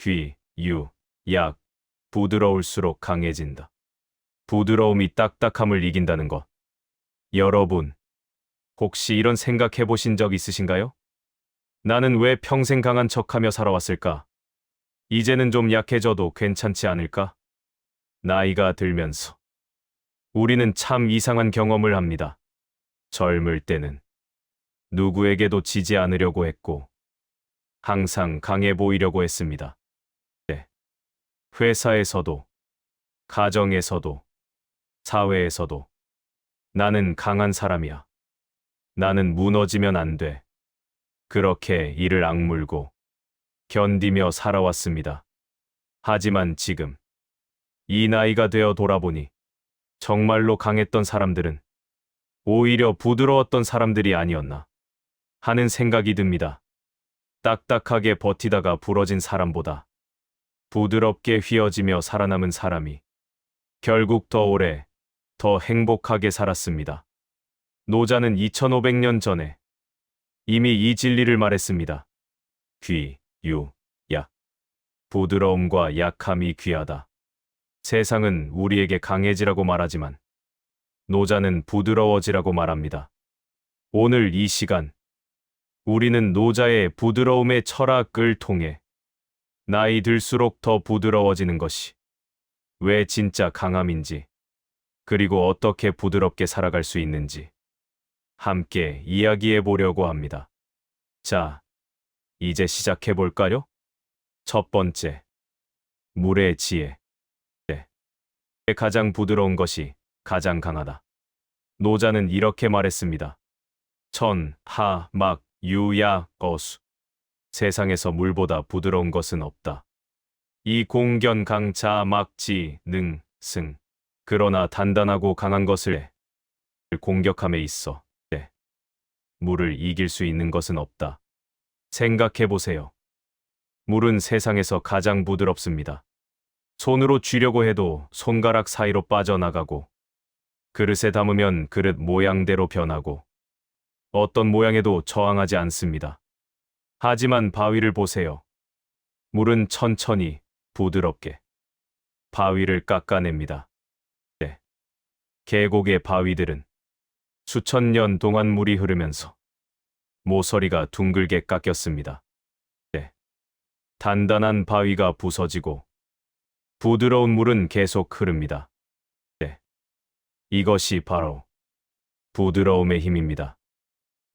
귀, 유, 약. 부드러울수록 강해진다. 부드러움이 딱딱함을 이긴다는 것. 여러분, 혹시 이런 생각해 보신 적 있으신가요? 나는 왜 평생 강한 척하며 살아왔을까? 이제는 좀 약해져도 괜찮지 않을까? 나이가 들면서 우리는 참 이상한 경험을 합니다. 젊을 때는 누구에게도 지지 않으려고 했고, 항상 강해 보이려고 했습니다. 네. 회사에서도, 가정에서도, 사회에서도 나는 강한 사람이야. 나는 무너지면 안 돼. 그렇게 이를 악물고 견디며 살아왔습니다. 하지만 지금 이 나이가 되어 돌아보니 정말로 강했던 사람들은 오히려 부드러웠던 사람들이 아니었나 하는 생각이 듭니다. 딱딱하게 버티다가 부러진 사람보다 부드럽게 휘어지며 살아남은 사람이 결국 더 오래, 더 행복하게 살았습니다. 노자는 2500년 전에 이미 이 진리를 말했습니다. 귀, 유, 약. 부드러움과 약함이 귀하다. 세상은 우리에게 강해지라고 말하지만 노자는 부드러워지라고 말합니다. 오늘 이 시간, 우리는 노자의 부드러움의 철학을 통해 나이 들수록 더 부드러워지는 것이 왜 진짜 강함인지, 그리고 어떻게 부드럽게 살아갈 수 있는지 함께 이야기해 보려고 합니다. 자, 이제 시작해 볼까요? 첫 번째, 물의 지혜. 네. 가장 부드러운 것이 가장 강하다. 노자는 이렇게 말했습니다. 천, 하, 막, 유, 야, 거수. 세상에서 물보다 부드러운 것은 없다. 이 공견, 강, 자, 막, 지, 능, 승. 그러나 단단하고 강한 것을 공격함에 있어 물을 이길 수 있는 것은 없다. 생각해 보세요. 물은 세상에서 가장 부드럽습니다. 손으로 쥐려고 해도 손가락 사이로 빠져나가고, 그릇에 담으면 그릇 모양대로 변하고, 어떤 모양에도 저항하지 않습니다. 하지만 바위를 보세요. 물은 천천히, 부드럽게 바위를 깎아냅니다. 네. 계곡의 바위들은 수천 년 동안 물이 흐르면서 모서리가 둥글게 깎였습니다. 네. 단단한 바위가 부서지고 부드러운 물은 계속 흐릅니다. 네. 이것이 바로 부드러움의 힘입니다.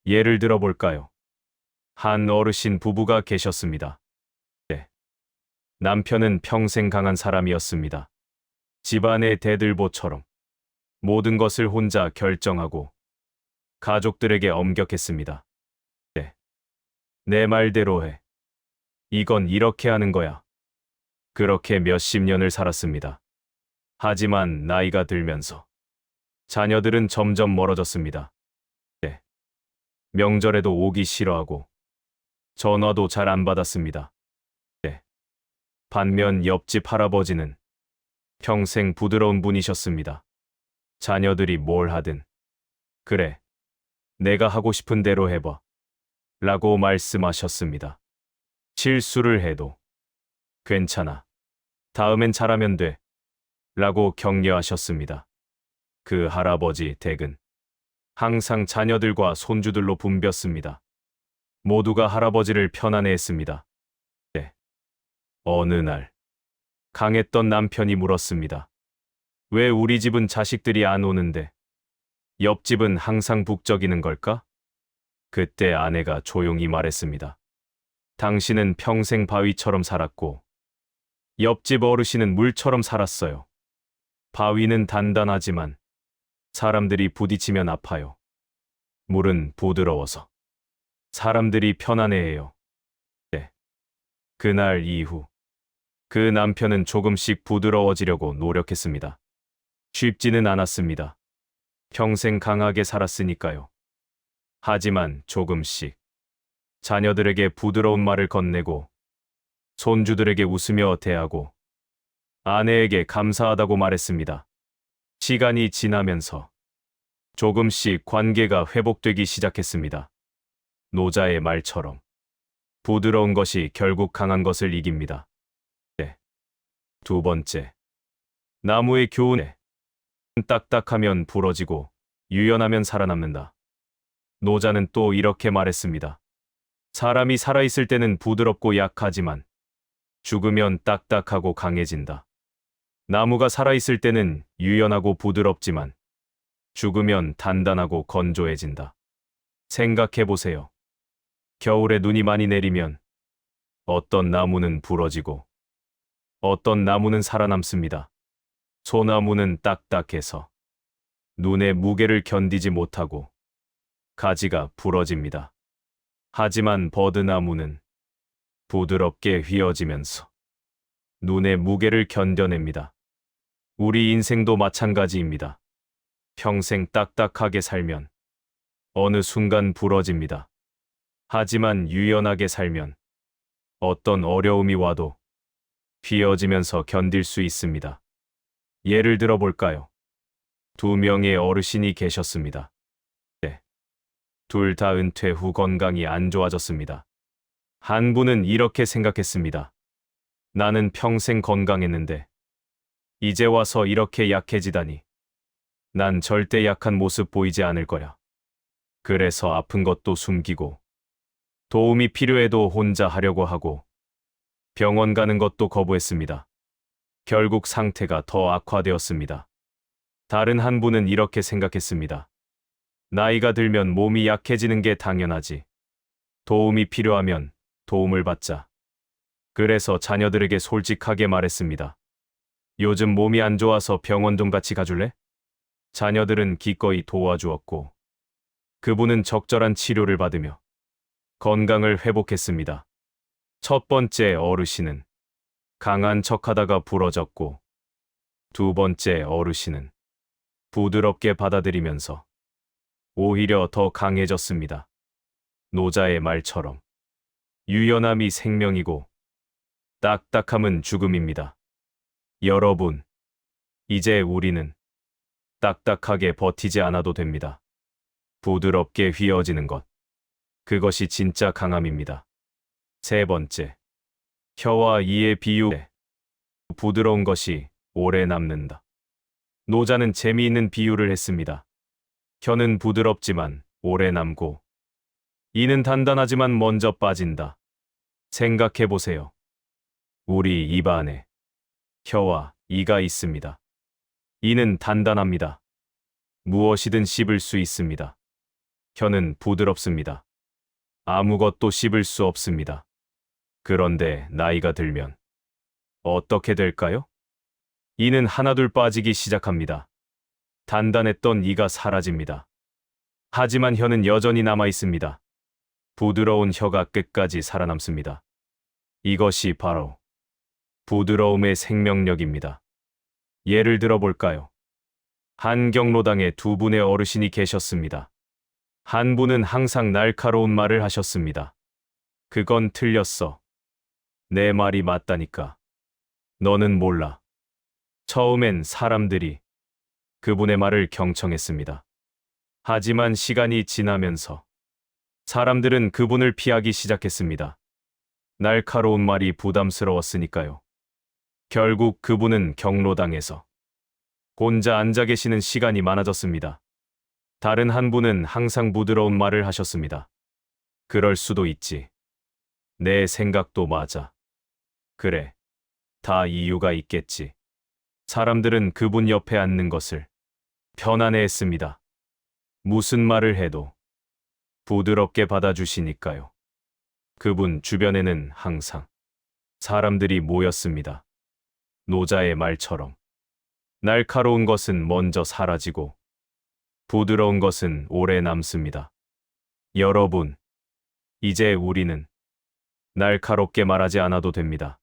예를 들어 볼까요? 한 어르신 부부가 계셨습니다. 네. 남편은 평생 강한 사람이었습니다. 집안의 대들보처럼 모든 것을 혼자 결정하고 가족들에게 엄격했습니다. 네. 내 말대로 해. 이건 이렇게 하는 거야. 그렇게 몇십 년을 살았습니다. 하지만 나이가 들면서 자녀들은 점점 멀어졌습니다. 네. 명절에도 오기 싫어하고 전화도 잘 안 받았습니다. 네. 반면 옆집 할아버지는 평생 부드러운 분이셨습니다. 자녀들이 뭘 하든 그래, 내가 하고 싶은 대로 해봐 라고 말씀하셨습니다. 실수를 해도 괜찮아, 다음엔 잘하면 돼 라고 격려하셨습니다. 그 할아버지 댁은 항상 자녀들과 손주들로 붐볐습니다. 모두가 할아버지를 편안해했습니다. 네. 어느 날 강했던 남편이 물었습니다. 왜 우리 집은 자식들이 안 오는데 옆집은 항상 북적이는 걸까? 그때 아내가 조용히 말했습니다. 당신은 평생 바위처럼 살았고 옆집 어르신은 물처럼 살았어요. 바위는 단단하지만 사람들이 부딪히면 아파요. 물은 부드러워서 사람들이 편안해해요. 네. 그날 이후 그 남편은 조금씩 부드러워지려고 노력했습니다. 쉽지는 않았습니다. 평생 강하게 살았으니까요. 하지만 조금씩 자녀들에게 부드러운 말을 건네고 손주들에게 웃으며 대하고 아내에게 감사하다고 말했습니다. 시간이 지나면서 조금씩 관계가 회복되기 시작했습니다. 노자의 말처럼 부드러운 것이 결국 강한 것을 이깁니다. 두 번째, 나무의 교훈에 딱딱하면 부러지고 유연하면 살아남는다. 노자는 또 이렇게 말했습니다. 사람이 살아있을 때는 부드럽고 약하지만 죽으면 딱딱하고 강해진다. 나무가 살아있을 때는 유연하고 부드럽지만 죽으면 단단하고 건조해진다. 생각해 보세요. 겨울에 눈이 많이 내리면 어떤 나무는 부러지고 어떤 나무는 살아남습니다. 소나무는 딱딱해서 눈의 무게를 견디지 못하고 가지가 부러집니다. 하지만 버드나무는 부드럽게 휘어지면서 눈의 무게를 견뎌냅니다. 우리 인생도 마찬가지입니다. 평생 딱딱하게 살면 어느 순간 부러집니다. 하지만 유연하게 살면 어떤 어려움이 와도 휘어지면서 견딜 수 있습니다. 예를 들어 볼까요? 두 명의 어르신이 계셨습니다. 네. 둘 다 은퇴 후 건강이 안 좋아졌습니다. 한 분은 이렇게 생각했습니다. 나는 평생 건강했는데 이제 와서 이렇게 약해지다니. 난 절대 약한 모습 보이지 않을 거야. 그래서 아픈 것도 숨기고 도움이 필요해도 혼자 하려고 하고 병원 가는 것도 거부했습니다. 결국 상태가 더 악화되었습니다. 다른 한 분은 이렇게 생각했습니다. 나이가 들면 몸이 약해지는 게 당연하지. 도움이 필요하면 도움을 받자. 그래서 자녀들에게 솔직하게 말했습니다. 요즘 몸이 안 좋아서 병원 좀 같이 가줄래? 자녀들은 기꺼이 도와주었고 그분은 적절한 치료를 받으며 건강을 회복했습니다. 첫 번째 어르신은 강한 척하다가 부러졌고 두 번째 어르신은 부드럽게 받아들이면서 오히려 더 강해졌습니다. 노자의 말처럼 유연함이 생명이고 딱딱함은 죽음입니다. 여러분, 이제 우리는 딱딱하게 버티지 않아도 됩니다. 부드럽게 휘어지는 것. 그것이 진짜 강함입니다. 세 번째, 혀와 이의 비유. 부드러운 것이 오래 남는다. 노자는 재미있는 비유를 했습니다. 혀는 부드럽지만 오래 남고 이는 단단하지만 먼저 빠진다. 생각해 보세요. 우리 입 안에 혀와 이가 있습니다. 이는 단단합니다. 무엇이든 씹을 수 있습니다. 혀는 부드럽습니다. 아무것도 씹을 수 없습니다. 그런데 나이가 들면 어떻게 될까요? 이는 하나둘 빠지기 시작합니다. 단단했던 이가 사라집니다. 하지만 혀는 여전히 남아 있습니다. 부드러운 혀가 끝까지 살아남습니다. 이것이 바로 부드러움의 생명력입니다. 예를 들어 볼까요? 한 경로당에 두 분의 어르신이 계셨습니다. 한 분은 항상 날카로운 말을 하셨습니다. 그건 틀렸어. 내 말이 맞다니까. 너는 몰라. 처음엔 사람들이 그분의 말을 경청했습니다. 하지만 시간이 지나면서 사람들은 그분을 피하기 시작했습니다. 날카로운 말이 부담스러웠으니까요. 결국 그분은 경로당에서 혼자 앉아 계시는 시간이 많아졌습니다. 다른 한 분은 항상 부드러운 말을 하셨습니다. 그럴 수도 있지. 내 생각도 맞아. 그래. 다 이유가 있겠지. 사람들은 그분 옆에 앉는 것을 편안해했습니다. 무슨 말을 해도 부드럽게 받아주시니까요. 그분 주변에는 항상 사람들이 모였습니다. 노자의 말처럼 날카로운 것은 먼저 사라지고 부드러운 것은 오래 남습니다. 여러분, 이제 우리는 날카롭게 말하지 않아도 됩니다.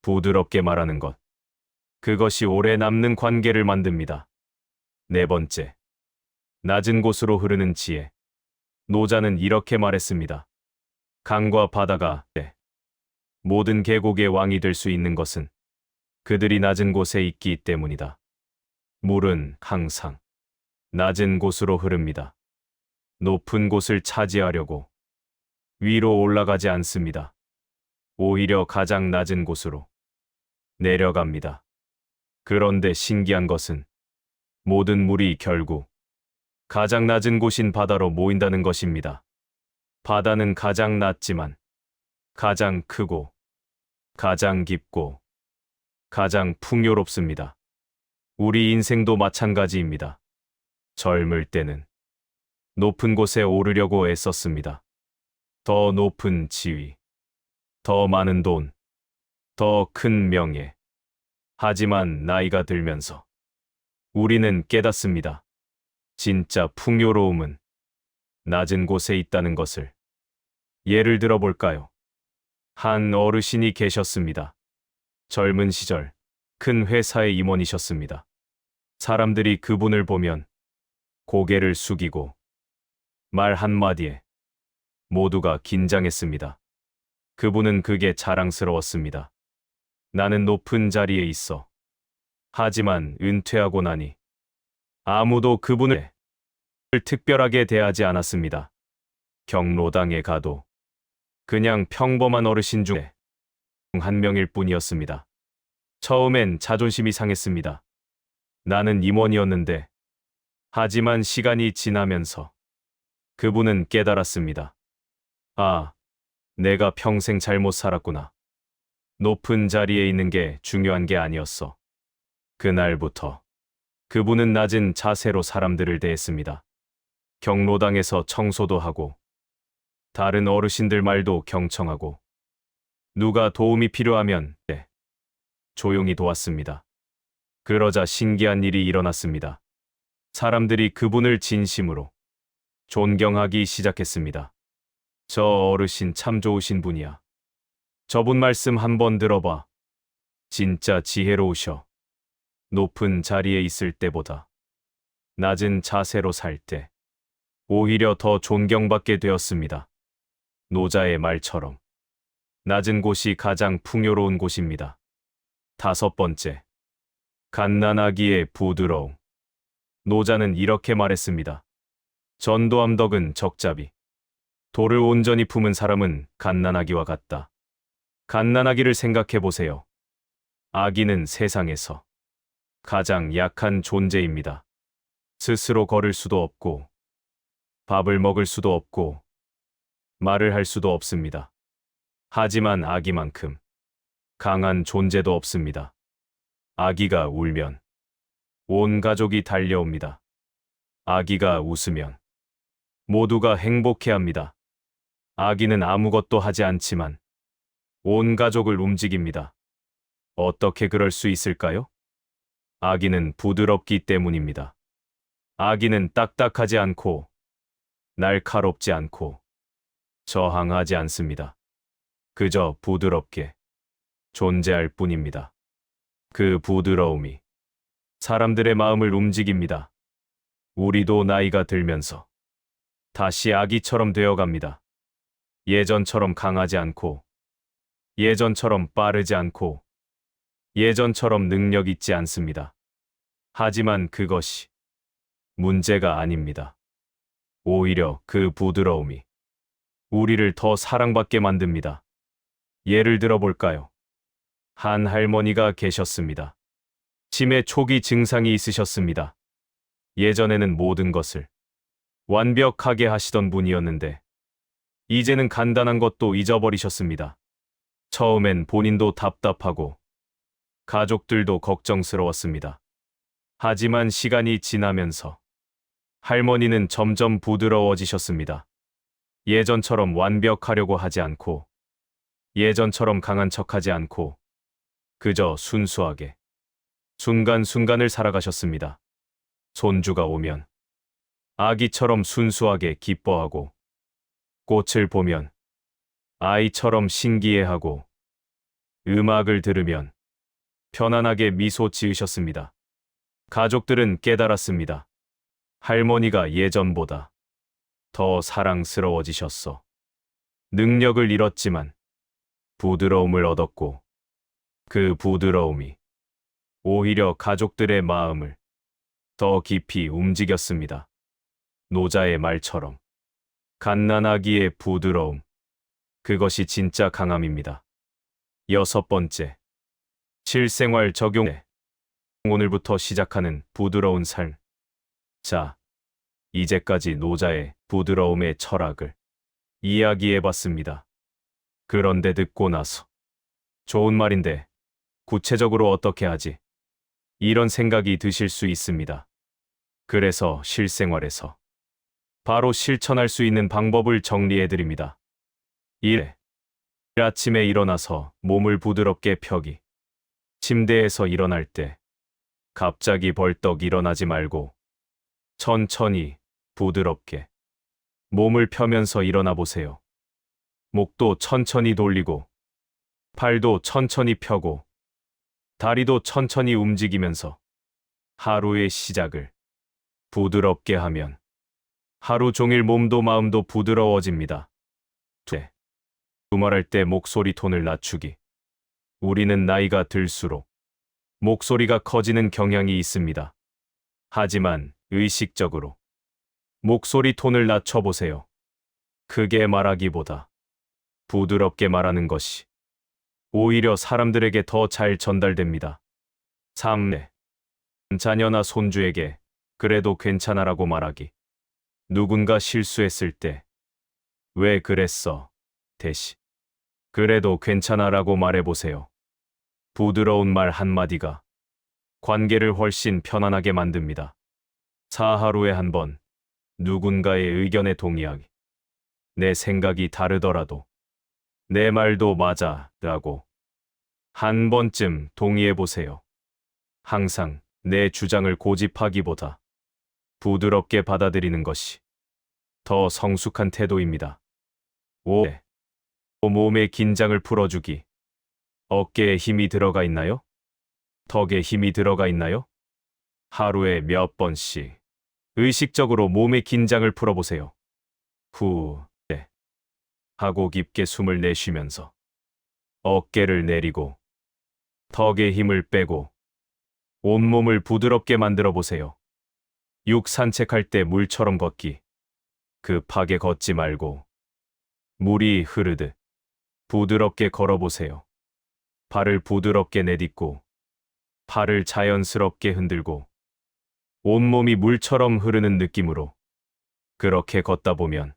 부드럽게 말하는 것. 그것이 오래 남는 관계를 만듭니다. 네 번째, 낮은 곳으로 흐르는 지혜. 노자는 이렇게 말했습니다. 강과 바다가 모든 계곡의 왕이 될 수 있는 것은 그들이 낮은 곳에 있기 때문이다. 물은 항상 낮은 곳으로 흐릅니다. 높은 곳을 차지하려고 위로 올라가지 않습니다. 오히려 가장 낮은 곳으로 내려갑니다. 그런데 신기한 것은 모든 물이 결국 가장 낮은 곳인 바다로 모인다는 것입니다. 바다는 가장 낮지만 가장 크고 가장 깊고 가장 풍요롭습니다. 우리 인생도 마찬가지입니다. 젊을 때는 높은 곳에 오르려고 애썼습니다. 더 높은 지위, 더 많은 돈, 더 큰 명예. 하지만 나이가 들면서 우리는 깨닫습니다. 진짜 풍요로움은 낮은 곳에 있다는 것을. 예를 들어 볼까요? 한 어르신이 계셨습니다. 젊은 시절 큰 회사의 임원이셨습니다. 사람들이 그분을 보면 고개를 숙이고 말 한마디에 모두가 긴장했습니다. 그분은 그게 자랑스러웠습니다. 나는 높은 자리에 있어. 하지만 은퇴하고 나니 아무도 그분을 특별하게 대하지 않았습니다. 경로당에 가도 그냥 평범한 어르신 중에 한 명일 뿐이었습니다. 처음엔 자존심이 상했습니다. 나는 임원이었는데. 하지만 시간이 지나면서 그분은 깨달았습니다. 아, 내가 평생 잘못 살았구나. 높은 자리에 있는 게 중요한 게 아니었어. 그날부터 그분은 낮은 자세로 사람들을 대했습니다. 경로당에서 청소도 하고 다른 어르신들 말도 경청하고 누가 도움이 필요하면 조용히 도왔습니다. 그러자 신기한 일이 일어났습니다. 사람들이 그분을 진심으로 존경하기 시작했습니다. 저 어르신 참 좋으신 분이야. 저분 말씀 한번 들어봐. 진짜 지혜로우셔. 높은 자리에 있을 때보다 낮은 자세로 살 때 오히려 더 존경받게 되었습니다. 노자의 말처럼 낮은 곳이 가장 풍요로운 곳입니다. 5번째, 갓난아기의 부드러움. 노자는 이렇게 말했습니다. 전도암덕은 적잡이. 돌을 온전히 품은 사람은 갓난아기와 같다. 갓난아기를 생각해 보세요. 아기는 세상에서 가장 약한 존재입니다. 스스로 걸을 수도 없고, 밥을 먹을 수도 없고, 말을 할 수도 없습니다. 하지만 아기만큼 강한 존재도 없습니다. 아기가 울면 온 가족이 달려옵니다. 아기가 웃으면 모두가 행복해합니다. 아기는 아무것도 하지 않지만 온 가족을 움직입니다. 어떻게 그럴 수 있을까요? 아기는 부드럽기 때문입니다. 아기는 딱딱하지 않고 날카롭지 않고 저항하지 않습니다. 그저 부드럽게 존재할 뿐입니다. 그 부드러움이 사람들의 마음을 움직입니다. 우리도 나이가 들면서 다시 아기처럼 되어갑니다. 예전처럼 강하지 않고, 예전처럼 빠르지 않고, 예전처럼 능력 있지 않습니다. 하지만 그것이 문제가 아닙니다. 오히려 그 부드러움이 우리를 더 사랑받게 만듭니다. 예를 들어 볼까요? 한 할머니가 계셨습니다. 치매 초기 증상이 있으셨습니다. 예전에는 모든 것을 완벽하게 하시던 분이었는데 이제는 간단한 것도 잊어버리셨습니다. 처음엔 본인도 답답하고 가족들도 걱정스러웠습니다. 하지만 시간이 지나면서 할머니는 점점 부드러워지셨습니다. 예전처럼 완벽하려고 하지 않고 예전처럼 강한 척하지 않고 그저 순수하게 순간순간을 살아가셨습니다. 손주가 오면 아기처럼 순수하게 기뻐하고 꽃을 보면 아이처럼 신기해하고 음악을 들으면 편안하게 미소 지으셨습니다. 가족들은 깨달았습니다. 할머니가 예전보다 더 사랑스러워지셨어. 능력을 잃었지만 부드러움을 얻었고 그 부드러움이 오히려 가족들의 마음을 더 깊이 움직였습니다. 노자의 말처럼 갓난아기의 부드러움, 그것이 진짜 강함입니다. 6번째, 실생활 적용해. 오늘부터 시작하는 부드러운 삶. 자, 이제까지 노자의 부드러움의 철학을 이야기해봤습니다. 그런데 듣고 나서 좋은 말인데 구체적으로 어떻게 하지? 이런 생각이 드실 수 있습니다. 그래서 실생활에서 바로 실천할 수 있는 방법을 정리해드립니다. 1. 아침에 일어나서 몸을 부드럽게 펴기. 침대에서 일어날 때 갑자기 벌떡 일어나지 말고 천천히 부드럽게 몸을 펴면서 일어나 보세요. 목도 천천히 돌리고 팔도 천천히 펴고 다리도 천천히 움직이면서 하루의 시작을 부드럽게 하면 하루 종일 몸도 마음도 부드러워집니다. 2. 말할 때 목소리 톤을 낮추기. 우리는 나이가 들수록 목소리가 커지는 경향이 있습니다. 하지만 의식적으로 목소리 톤을 낮춰보세요. 크게 말하기보다 부드럽게 말하는 것이 오히려 사람들에게 더 잘 전달됩니다. 3. 자녀나 손주에게 그래도 괜찮아라고 말하기. 누군가 실수했을 때 왜 그랬어? 대신 그래도 괜찮아라고 말해보세요. 부드러운 말 한마디가 관계를 훨씬 편안하게 만듭니다. 4. 하루에 한 번 누군가의 의견에 동의하기. 내 생각이 다르더라도 내 말도 맞아 라고 한 번쯤 동의해보세요. 항상 내 주장을 고집하기보다 부드럽게 받아들이는 것이 더 성숙한 태도입니다. 5. 몸의 긴장을 풀어주기. 어깨에 힘이 들어가 있나요? 턱에 힘이 들어가 있나요? 하루에 몇 번씩 의식적으로 몸의 긴장을 풀어보세요. 후, 네. 하고 깊게 숨을 내쉬면서 어깨를 내리고 턱에 힘을 빼고 온몸을 부드럽게 만들어 보세요. 6. 산책할 때 물처럼 걷기. 급하게 걷지 말고 물이 흐르듯 부드럽게 걸어보세요. 발을 부드럽게 내딛고 팔을 자연스럽게 흔들고 온몸이 물처럼 흐르는 느낌으로 그렇게 걷다 보면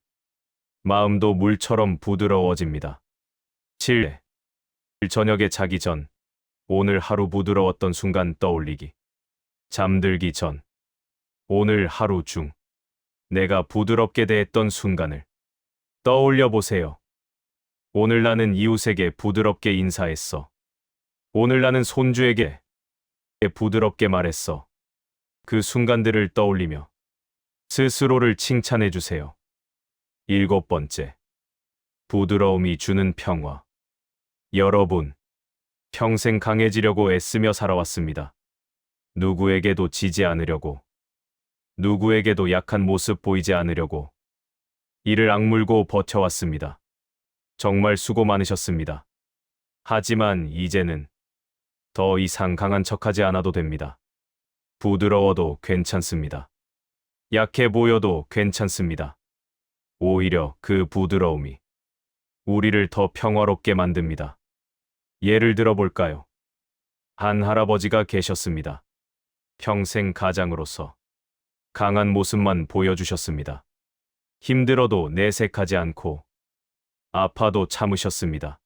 마음도 물처럼 부드러워집니다. 7. 저녁에 자기 전 오늘 하루 부드러웠던 순간 떠올리기. 잠들기 전 오늘 하루 중 내가 부드럽게 대했던 순간을 떠올려 보세요. 오늘 나는 이웃에게 부드럽게 인사했어. 오늘 나는 손주에게 부드럽게 말했어. 그 순간들을 떠올리며 스스로를 칭찬해 주세요. 7. 부드러움이 주는 평화. 여러분, 평생 강해지려고 애쓰며 살아왔습니다. 누구에게도 지지 않으려고, 누구에게도 약한 모습 보이지 않으려고 이를 악물고 버텨왔습니다. 정말 수고 많으셨습니다. 하지만 이제는 더 이상 강한 척하지 않아도 됩니다. 부드러워도 괜찮습니다. 약해 보여도 괜찮습니다. 오히려 그 부드러움이 우리를 더 평화롭게 만듭니다. 예를 들어 볼까요? 한 할아버지가 계셨습니다. 평생 가장으로서 강한 모습만 보여주셨습니다. 힘들어도 내색하지 않고 아파도 참으셨습니다.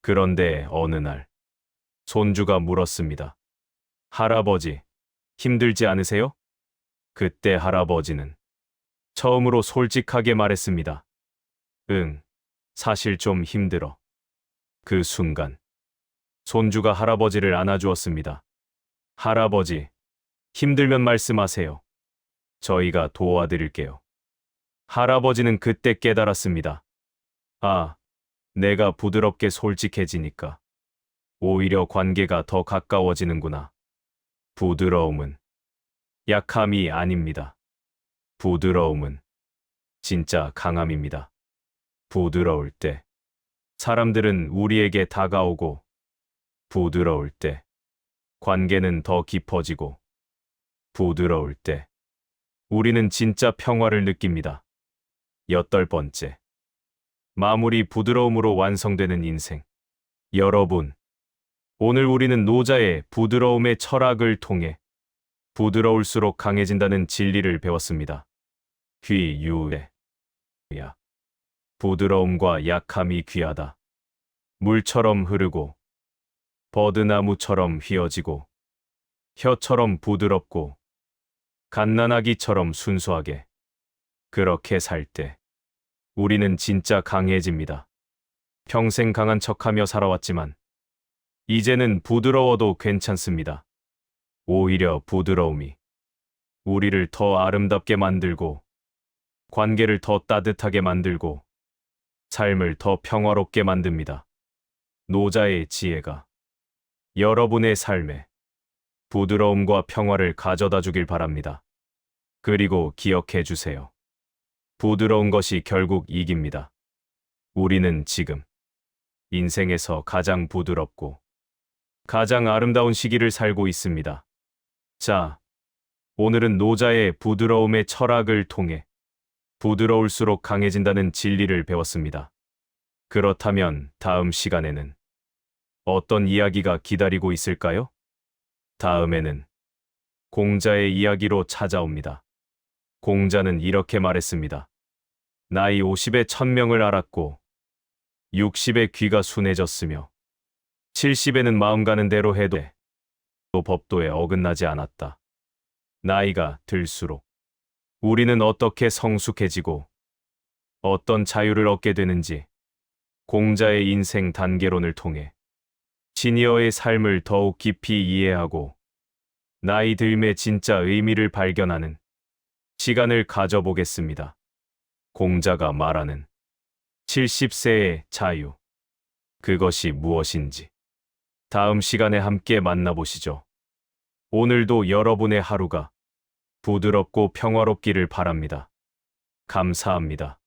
그런데 어느 날 손주가 물었습니다. 할아버지, 힘들지 않으세요? 그때 할아버지는 처음으로 솔직하게 말했습니다. 응, 사실 좀 힘들어. 그 순간 손주가 할아버지를 안아주었습니다. 할아버지, 힘들면 말씀하세요. 저희가 도와드릴게요. 할아버지는 그때 깨달았습니다. 아, 내가 부드럽게 솔직해지니까 오히려 관계가 더 가까워지는구나. 부드러움은 약함이 아닙니다. 부드러움은 진짜 강함입니다. 부드러울 때 사람들은 우리에게 다가오고 부드러울 때 관계는 더 깊어지고 부드러울 때 우리는 진짜 평화를 느낍니다. 8. 마무리 부드러움으로 완성되는 인생. 여러분, 오늘 우리는 노자의 부드러움의 철학을 통해 부드러울수록 강해진다는 진리를 배웠습니다. 귀유의 야. 부드러움과 약함이 귀하다. 물처럼 흐르고 버드나무처럼 휘어지고 혀처럼 부드럽고 갓난아기처럼 순수하게 그렇게 살 때 우리는 진짜 강해집니다. 평생 강한 척하며 살아왔지만 이제는 부드러워도 괜찮습니다. 오히려 부드러움이 우리를 더 아름답게 만들고 관계를 더 따뜻하게 만들고 삶을 더 평화롭게 만듭니다. 노자의 지혜가 여러분의 삶에 부드러움과 평화를 가져다 주길 바랍니다. 그리고 기억해 주세요. 부드러운 것이 결국 이깁니다. 우리는 지금 인생에서 가장 부드럽고 가장 아름다운 시기를 살고 있습니다. 자, 오늘은 노자의 부드러움의 철학을 통해 부드러울수록 강해진다는 진리를 배웠습니다. 그렇다면 다음 시간에는 어떤 이야기가 기다리고 있을까요? 다음에는 공자의 이야기로 찾아옵니다. 공자는 이렇게 말했습니다. 나이 50에 천명을 알았고 60에 귀가 순해졌으며 70에는 마음 가는 대로 해도 또 법도에 어긋나지 않았다. 나이가 들수록 우리는 어떻게 성숙해지고 어떤 자유를 얻게 되는지 공자의 인생 단계론을 통해 시니어의 삶을 더욱 깊이 이해하고 나이 들매 진짜 의미를 발견하는 시간을 가져보겠습니다. 공자가 말하는 70세의 자유. 그것이 무엇인지 다음 시간에 함께 만나보시죠. 오늘도 여러분의 하루가 부드럽고 평화롭기를 바랍니다. 감사합니다.